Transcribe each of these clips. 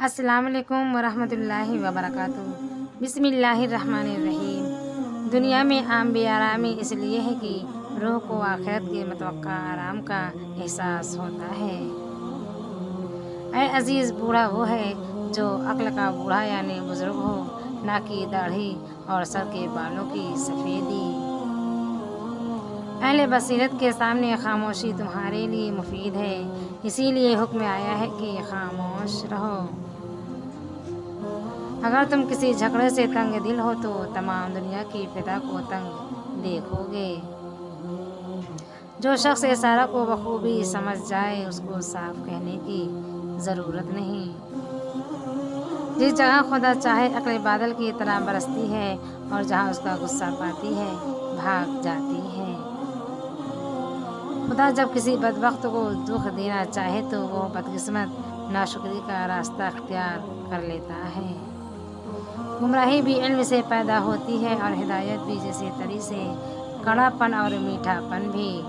السلام علیکم ورحمۃ اللہ وبرکاتہ۔ بسم اللہ الرحمن الرحیم۔ دنیا میں عام بے آرامی اس لیے ہے کہ روح کو آخرت کے متوقع آرام کا احساس ہوتا ہے۔ اے عزیز، بوڑھا وہ ہے جو عقل کا بوڑھا یعنی بزرگ ہو، نہ کہ داڑھی اور سر کے بالوں کی سفیدی۔ اہل بصیرت کے سامنے خاموشی تمہارے لیے مفید ہے، اسی لیے حکم آیا ہے کہ خاموش رہو۔ اگر تم کسی جھگڑے سے تنگ دل ہو تو تمام دنیا کی فضا کو تنگ دیکھو گے۔ جو شخص اشارہ کو بخوبی سمجھ جائے اس کو صاف کہنے کی ضرورت نہیں۔ جس جگہ خدا چاہے عقل بادل کی طرح برستی ہے اور جہاں اس کا غصہ پاتی ہے بھاگ جاتی ہے۔ خدا جب کسی بدبخت کو دکھ دینا چاہے تو وہ بدقسمت ناشکری کا راستہ اختیار کر لیتا ہے۔ گمراہی بھی علم سے پیدا ہوتی ہے اور ہدایت بھی، جیسے تری سے، کڑا پن اور میٹھا پن بھی۔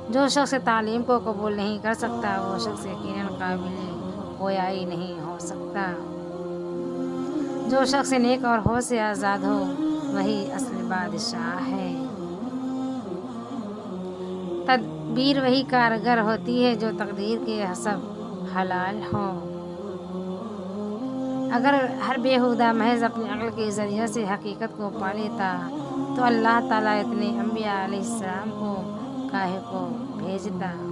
جو شخص تعلیم کو قبول نہیں کر سکتا وہ شخص یقیناً قابل گویائی نہیں ہو سکتا۔ جو شخص نیک اور ہوش سے آزاد ہو وہی اصل بادشاہ ہے۔ تدبیر وہی کارگر ہوتی ہے جو تقدیر کے حسب حلال ہو۔ اگر ہر بےہودہ محض اپنی عقل کے ذریعے سے حقیقت کو پا لیتا تو اللہ تعالیٰ اتنے انبیاء علیہ السلام کو کاہے کو بھیجتا۔